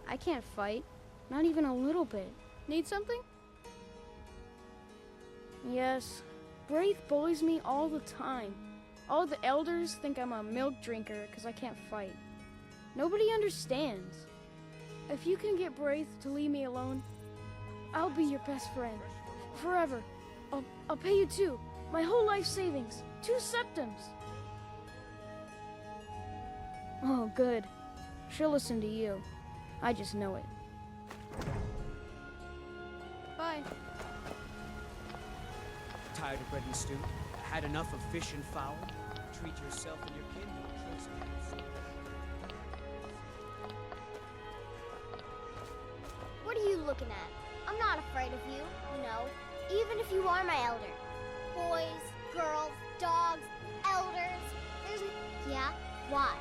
I can't fight. Not even a little bit. Need something? Yes. Braith bullies me all the time. All the elders think I'm a milk drinker because I can't fight. Nobody understands. If you can get Braith to leave me alone, I'll be your best friend. Forever. I'll pay you too. My whole life savings. 2 septims. Oh, good. She'll listen to you. I just know it. Bye. Tired of bread and stew? Had enough of fish and fowl? Treat yourself and your kin to a choice meal. What are you looking at? I'm not afraid of you, you know, even if you are my elder. Boys, girls, dogs, elders, there's... Yeah? Why?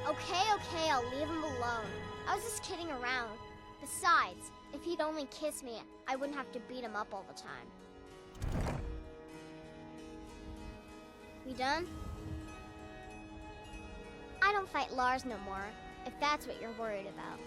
Okay, I'll leave him alone. I was just kidding around. Besides, if he'd only kiss me, I wouldn't have to beat him up all the time. We done? I don't fight Lars no more, if that's what you're worried about.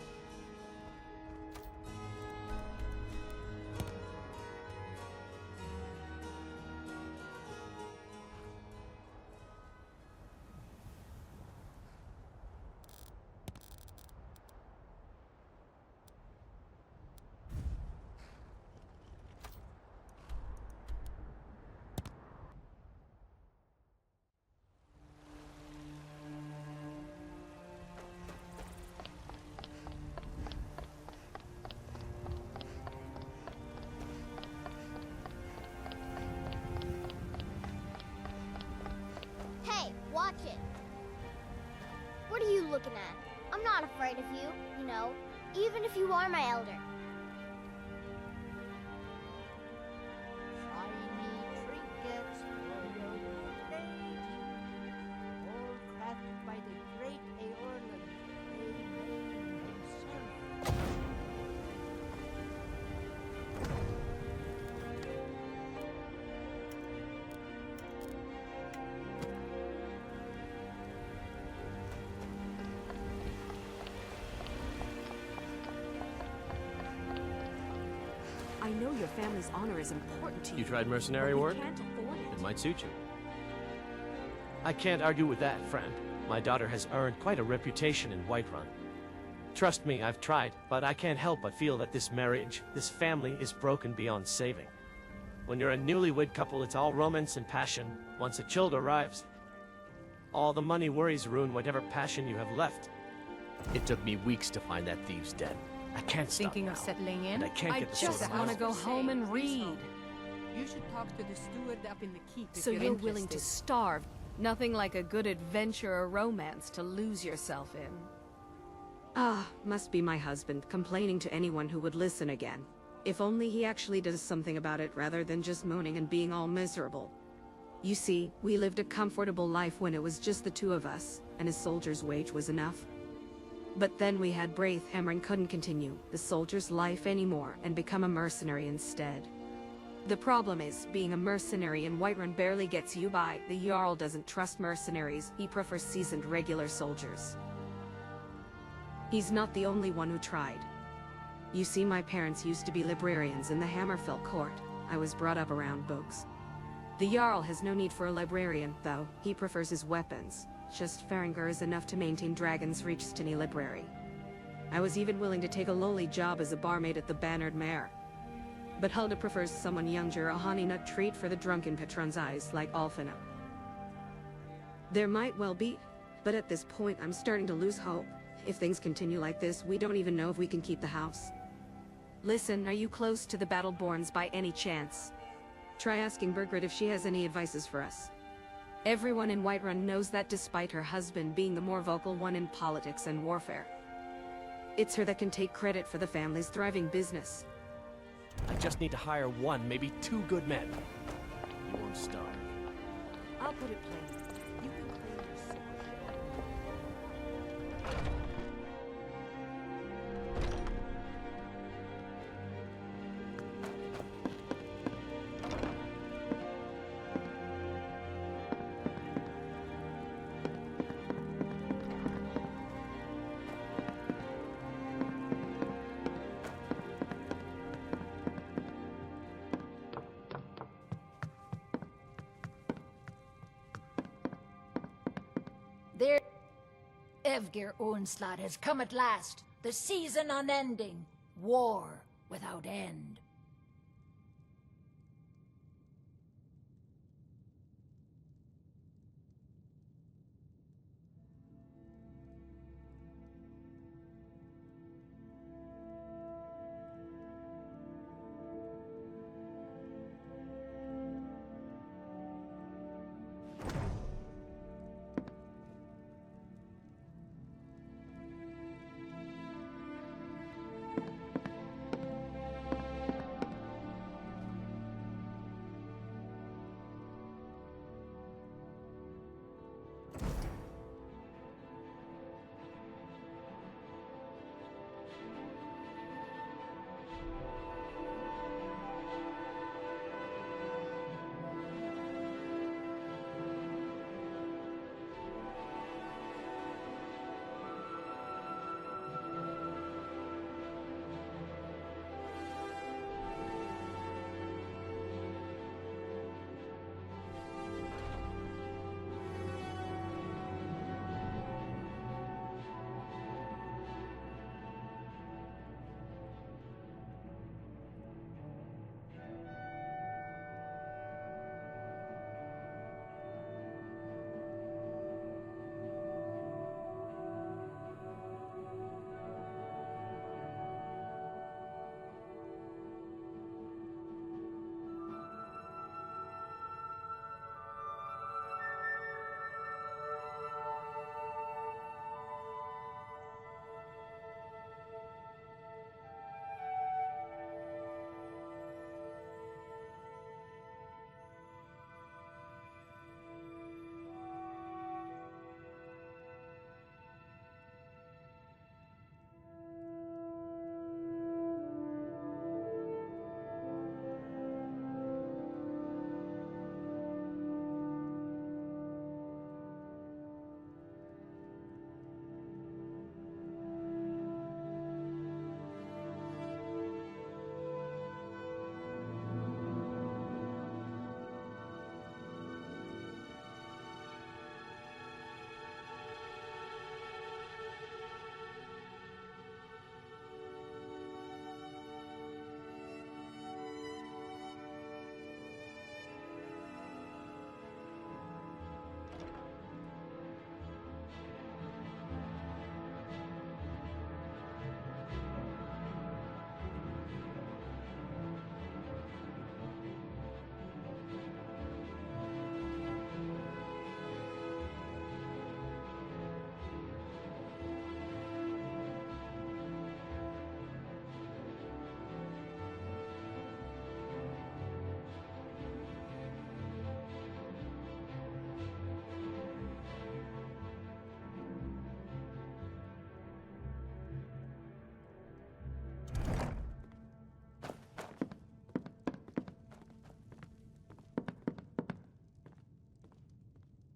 Hey, watch it. What are you looking at? I'm not afraid of you, you know, even if you are my elder. Shiny trinkets for your lady, all crafted by the great Aorlan, Amen himself. I know your family's honor is important to you. You tried mercenary but we work? can't afford it. It might suit you. I can't argue with that, friend. My daughter has earned quite a reputation in Whiterun. Trust me, I've tried, but I can't help but feel that this marriage, this family, is broken beyond saving. When you're a newlywed couple, it's all romance and passion. Once a child arrives, all the money worries ruin whatever passion you have left. It took me weeks to find that thieves' den. I can't stop Thinking now, of settling in? and I can't get the just sort of want to house. go home and read. You should talk to the steward up in the keep if So you're you're willing to interested. starve. Nothing like a good adventure or romance to lose yourself in. Ah, must be my husband, complaining to anyone who would listen again. If only he actually does something about it rather than just moaning and being all miserable. You see, we lived a comfortable life when it was just the 2 of us, and a soldier's wage was enough. But then we had Braith and couldn't continue the soldier's life anymore and become a mercenary instead. The problem is, being a mercenary in Whiterun barely gets you by. The Jarl doesn't trust mercenaries, he prefers seasoned regular soldiers. He's not the only one who tried. You see, my parents used to be librarians in the Hammerfell court. I was brought up around books. The Jarl has no need for a librarian, though. He prefers his weapons. Just Farengar is enough to maintain Dragon's Reach Stiny Library. I was even willing to take a lowly job as a barmaid at the Bannered Mare. But Hulda prefers someone younger, a honey nut treat for the drunken patron's eyes, like Alfina. There might well be, but at this point I'm starting to lose hope. If things continue like this, we don't even know if we can keep the house. Listen, are you close to the Battleborns by any chance? Try asking Birgit if she has any advices for us. Everyone in Whiterun knows that despite her husband being the more vocal one in politics and warfare. It's her that can take credit for the family's thriving business. I just need to hire 1, maybe 2 good men. You won't starve. I'll put it plainly. You can claim your sword. Evgir onslaught has come at last. The season unending. War without end.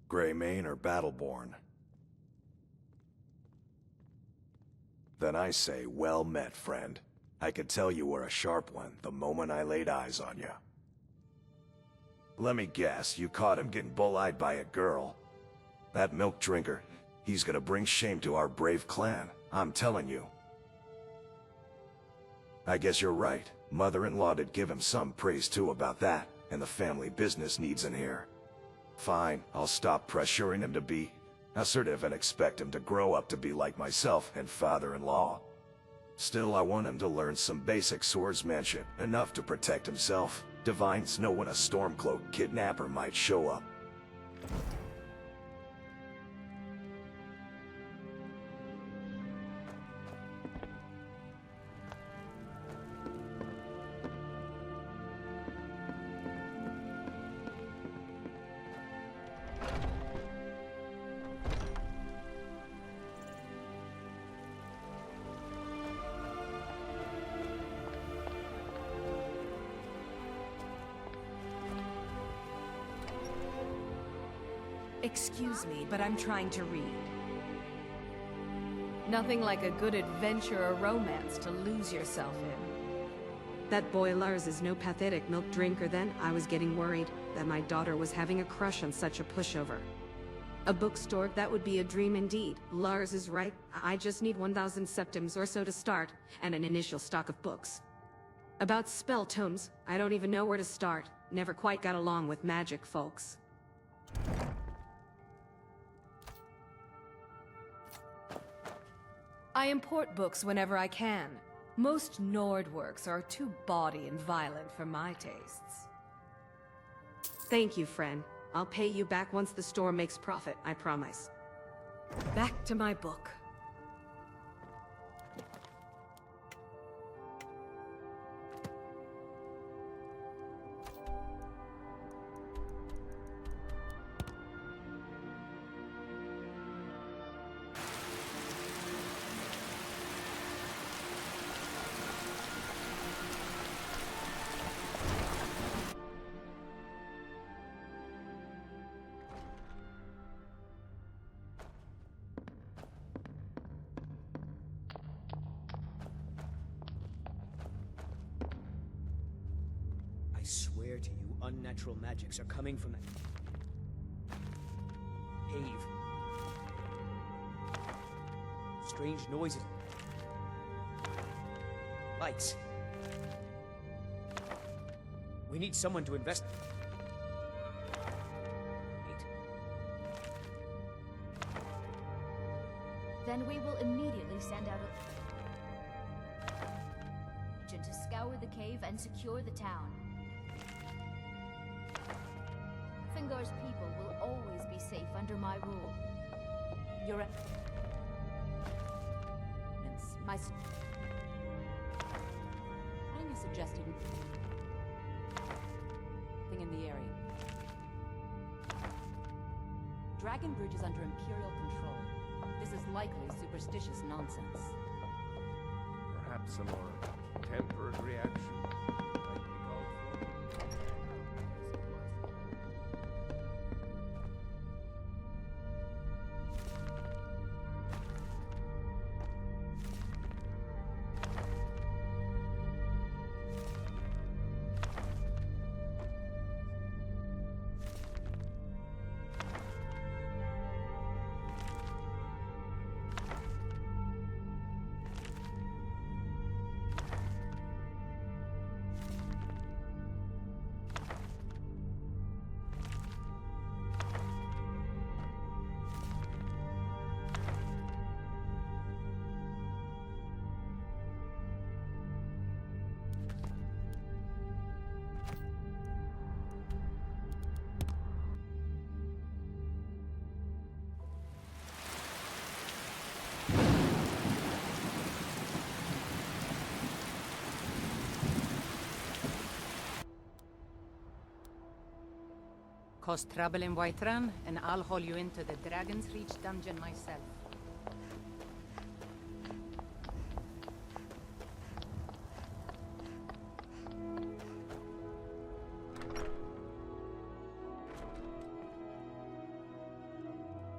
Greymane or Battleborn? Then I say, well met, friend. I could tell you were a sharp one the moment I laid eyes on you. Let me guess, you caught him getting bull-eyed by a girl. That milk drinker, he's gonna bring shame to our brave clan, I'm telling you. I guess you're right. Mother-in-law did give him some praise too about that, and the family business needs an ear. Fine, I'll stop pressuring him to be assertive and expect him to grow up to be like myself and father-in-law. Still, I want him to learn some basic swordsmanship, enough to protect himself. Divines know when a Stormcloak kidnapper might show up. Excuse me, but I'm trying to read. Nothing like a good adventure or romance to lose yourself in. That boy Lars is no pathetic milk drinker then. I was getting worried that my daughter was having a crush on such a pushover. A bookstore, that would be a dream indeed. Lars is right. I just need 1,000 septims or so to start, and an initial stock of books. About spell tomes, I don't even know where to start. Never quite got along with magic folks. I import books whenever I can. Most Nord works are too bawdy and violent for my tastes. Thank you, friend. I'll pay you back once the store makes profit, I promise. Back to my book. I swear to you, unnatural magics are coming from that cave. Strange noises. Lights. We need someone to investigate. Then we will immediately send out a agent to scour the cave and secure the town. Fingar's people will always be safe under my rule. You're a... My... Finding a suggested thing in the area. Dragon Bridge is under Imperial control. This is likely superstitious nonsense. Perhaps a more tempered reaction might be called for. Cause trouble in Whiterun, and I'll haul you into the Dragon's Reach dungeon myself.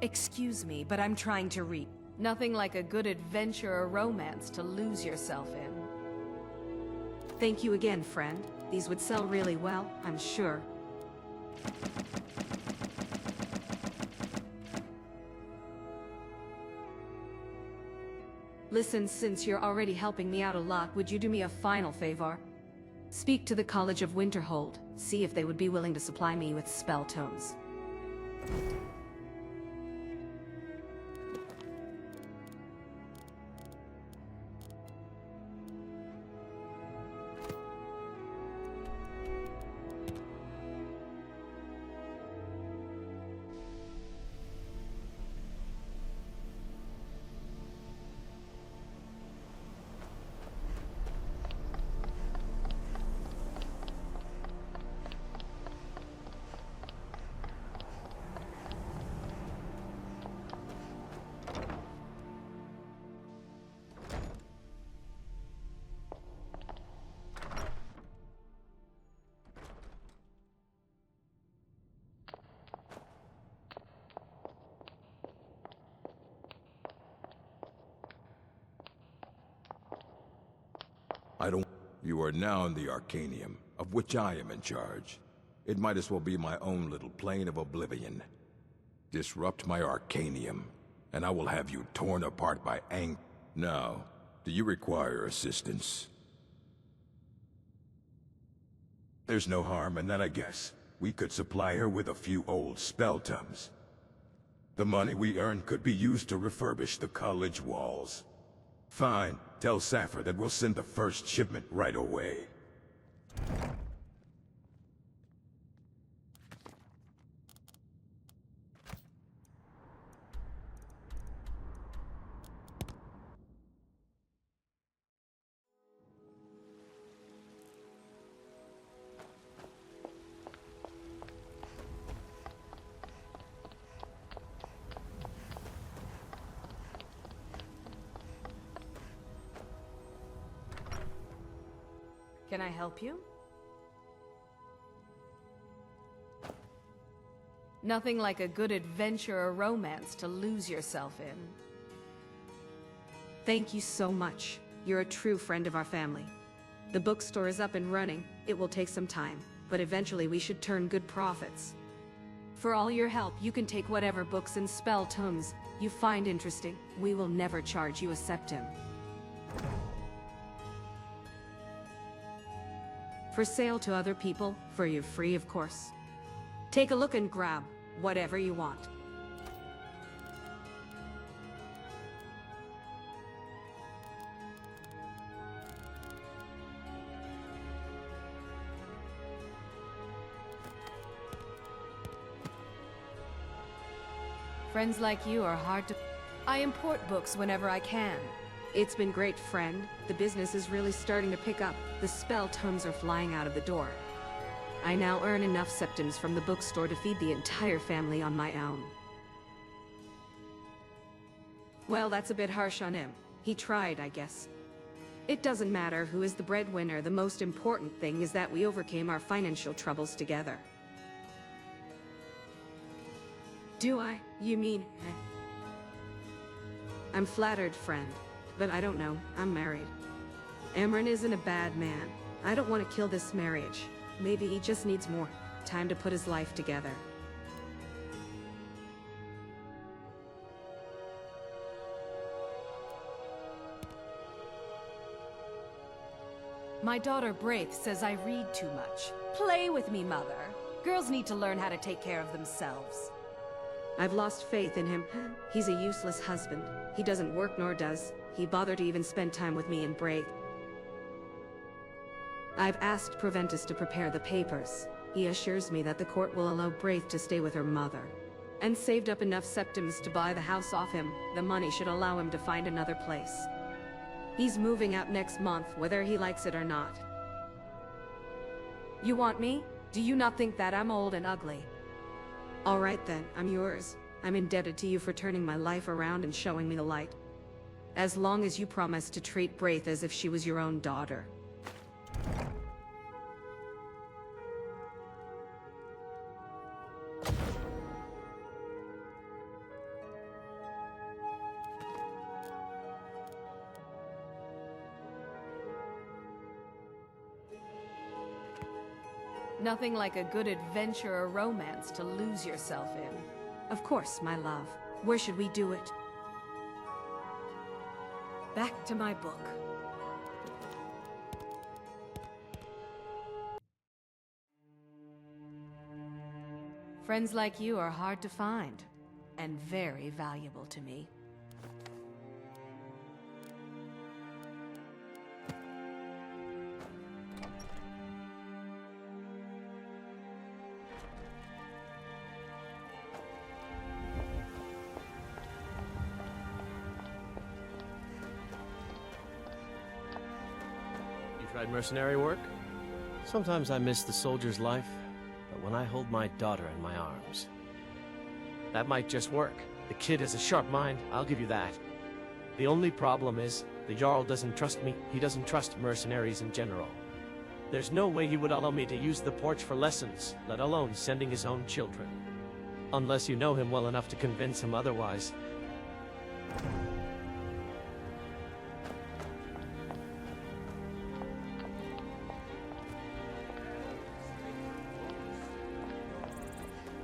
Excuse me, but I'm trying to read. Nothing like a good adventure or romance to lose yourself in. Thank you again, friend. These would sell really well, I'm sure. Listen, since you're already helping me out a lot, would you do me a final favor? Speak to the College of Winterhold. See if they would be willing to supply me with spell tomes. You are now in the Arcanium, of which I am in charge. It might as well be my own little plane of oblivion. disrupt my Arcanium, and I will have you torn apart by anger. Now, do you require assistance? There's no harm in that, I guess. We could supply her with a few old spell tomes. The money we earn could be used to refurbish the college walls. Fine. Tell Sappher that we'll send the first shipment right away. Can I help you? Nothing like a good adventure or romance to lose yourself in. Thank you so much. You're a true friend of our family. The bookstore is up and running. It will take some time, but eventually we should turn good profits. For all your help, you can take whatever books and spell tomes you find interesting. We will never charge you a septim. For sale to other people, for you free, of course. Take a look and grab whatever you want. Friends like you are hard to... I import books whenever I can. It's been great, friend. The business is really starting to pick up. The spell tomes are flying out of the door. I now earn enough septims from the bookstore to feed the entire family on my own. Well, that's a bit harsh on him. He tried, I guess. It doesn't matter who is the breadwinner. The most important thing is that we overcame our financial troubles together. Do I? You mean... I'm flattered, friend. But I don't know. I'm married. Amron isn't a bad man. I don't want to kill this marriage. Maybe he just needs more time to put his life together. My daughter Braith says I read too much. Play with me, Mother. Girls need to learn how to take care of themselves. I've lost faith in him. He's a useless husband. He doesn't work nor does he bother to even spend time with me and Braith. I've asked Proventus to prepare the papers. He assures me that the court will allow Braith to stay with her mother. And saved up enough septims to buy the house off him. The money should allow him to find another place. He's moving out next month, whether he likes it or not. You want me? Do you not think that I'm old and ugly? All right then, I'm yours. I'm indebted to you for turning my life around and showing me the light. As long as you promise to treat Braith as if she was your own daughter. Nothing like a good adventure or romance to lose yourself in. Of course, my love. Where should we do it? Back to my book. Friends like you are hard to find, and very valuable to me. Tried mercenary work? Sometimes I miss the soldier's life, but when I hold my daughter in my arms... That might just work. The kid has a sharp mind, I'll give you that. The only problem is, the Jarl doesn't trust me, he doesn't trust mercenaries in general. There's no way he would allow me to use the porch for lessons, let alone sending his own children. Unless you know him well enough to convince him otherwise.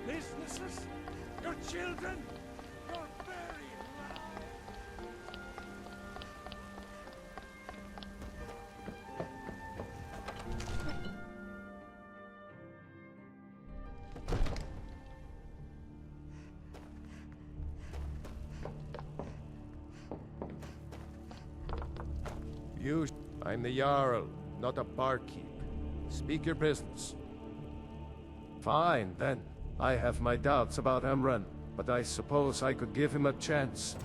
Businesses? Your children? You're very loud. I'm the Jarl, not a barkeep. Speak your business. Fine, then. I have my doubts about Emran, but I suppose I could give him a chance.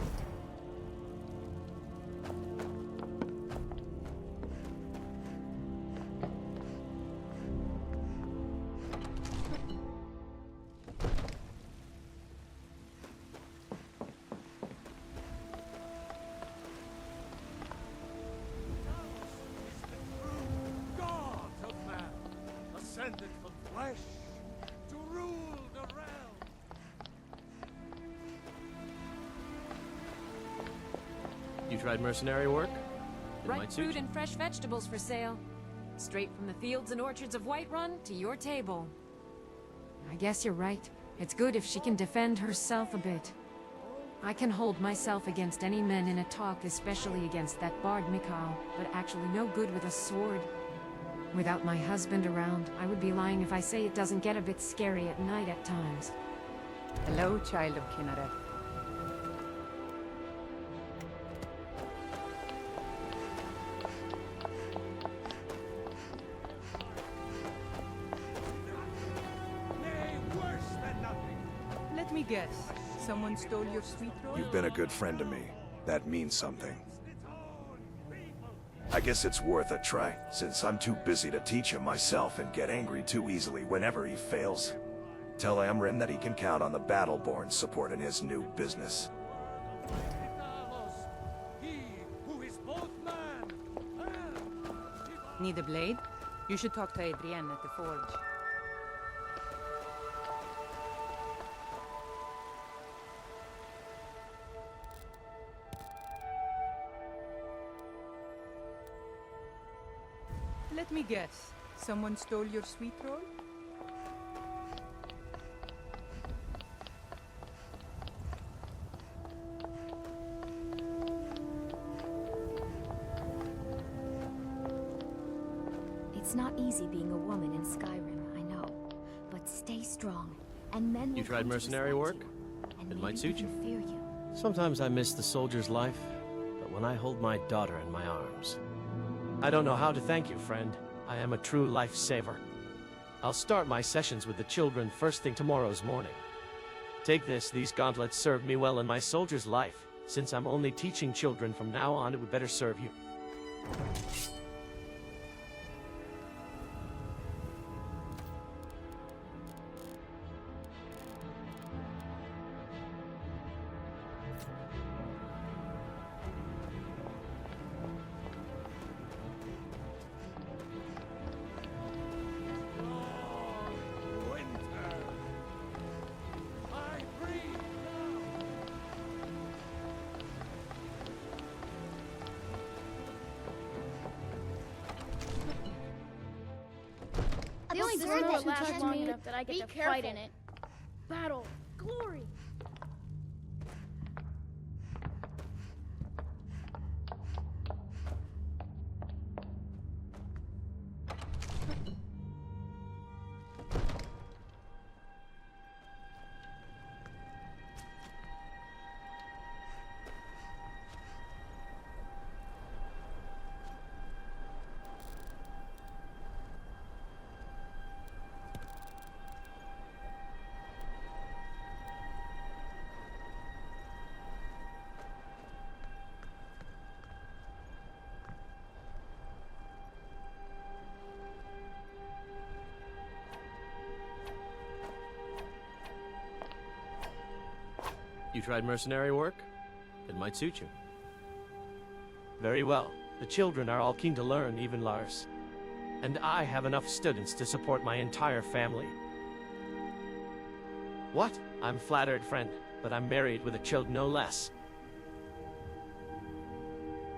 Descended from flesh to rule the realm. You tried mercenary work? It Ripe might suit fruit you. and fresh vegetables for sale. Straight from the fields and orchards of Whiterun to your table. I guess you're right. It's good if she can defend herself a bit. I can hold myself against any men in a talk, especially against that bard Mikhail, but actually no good with a sword. Without my husband around, I would be lying if I say it doesn't get a bit scary at night at times. Hello, child of Kinneret. Nay, worse than nothing. Let me guess. Someone stole your sweet roll? You've been a good friend to me. That means something. I guess it's worth a try, since I'm too busy to teach him myself and get angry too easily whenever he fails. Tell Amrin that he can count on the Battleborn's support in his new business. He who is both man and Need a blade? You should talk to Adrienne at the forge. Let me guess. Someone stole your sweet roll? It's not easy being a woman in Skyrim, I know. But stay strong, and men will You tried come to mercenary respect work? you, and It might maybe suit even fear you. Sometimes I miss the soldier's life, but when I hold my daughter in my arms... I don't know how to thank you, friend. I am a true lifesaver. I'll start my sessions with the children first thing tomorrow's morning. Take this, these gauntlets served me well in my soldier's life. Since I'm only teaching children from now on, it would better serve you. winter. I breathe now. The only This sword sword that that lasts you long hand me, enough that I get be to careful. fight in it. Battle. Glory. You tried mercenary work? It might suit you. Very well. The children are all keen to learn, even Lars. And I have enough students to support my entire family. What? I'm flattered, friend, but I'm married with a child no less.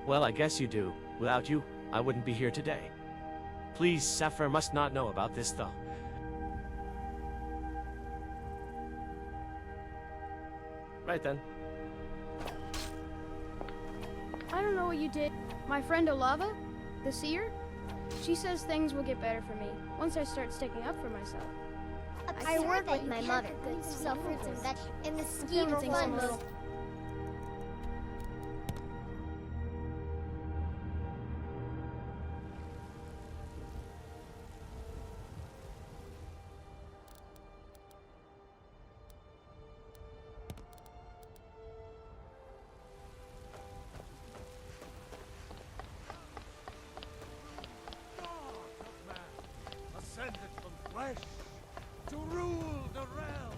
Well, I guess you do. Without you, I wouldn't be here today. Please, Sapphire must not know about this, though. Right then. I don't know what you did. My friend Olava, the seer, she says things will get better for me once I start sticking up for myself. I work with my mother, sell fruits and vegetables in the scheme of funds. Ascended from flesh to rule the realm.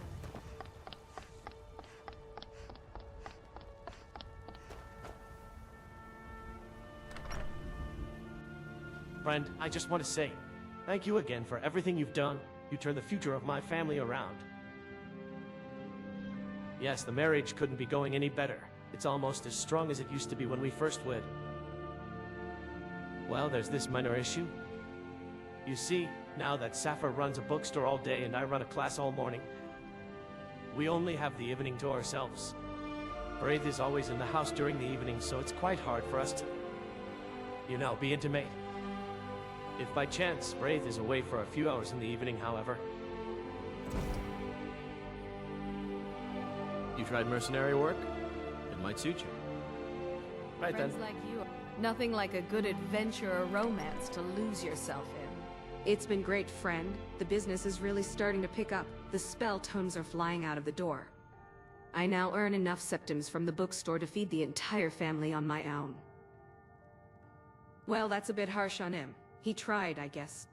Friend, I just want to say, thank you again for everything you've done. You turned the future of my family around. Yes, the marriage couldn't be going any better. It's almost as strong as it used to be when we first wed. Well, there's this minor issue. You see, now that Sappho runs a bookstore all day and I run a class all morning, we only have the evening to ourselves. Braith is always in the house during the evening, so it's quite hard for us to, you know, be intimate. If by chance Braith is away for a few hours in the evening, however. You tried mercenary work? It might suit you. Right then. Friends like you, nothing like a good adventure or romance to lose yourself in. It's been great, friend. The business is really starting to pick up. The spell tomes are flying out of the door. I now earn enough septims from the bookstore to feed the entire family on my own. Well, that's a bit harsh on him. He tried, I guess.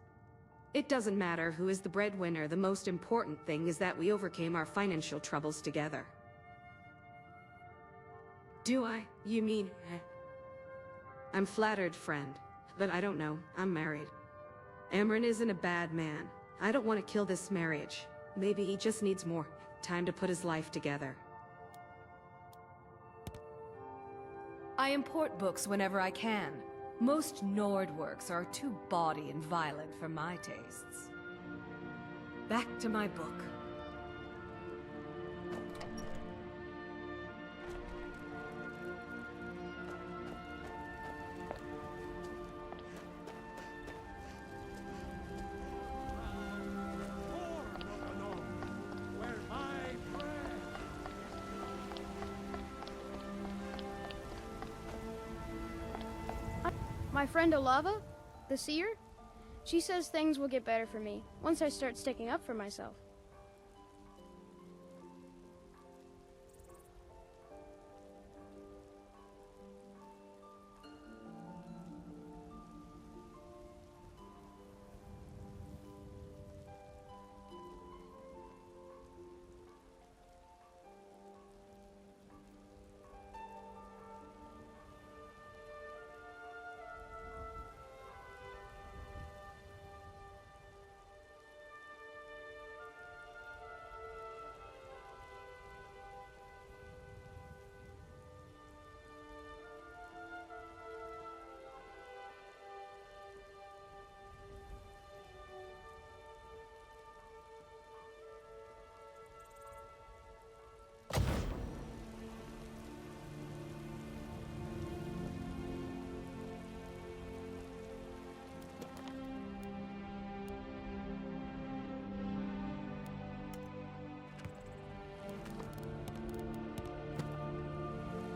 It doesn't matter who is the breadwinner. The most important thing is that we overcame our financial troubles together. Do I? You mean... I'm flattered, friend. But I don't know. I'm married. Amryn isn't a bad man. I don't want to kill this marriage. Maybe he just needs more time to put his life together. I import books whenever I can. Most Nord works are too bawdy and violent for my tastes. Back to my book. My friend Olava, the seer, she says things will get better for me once I start sticking up for myself.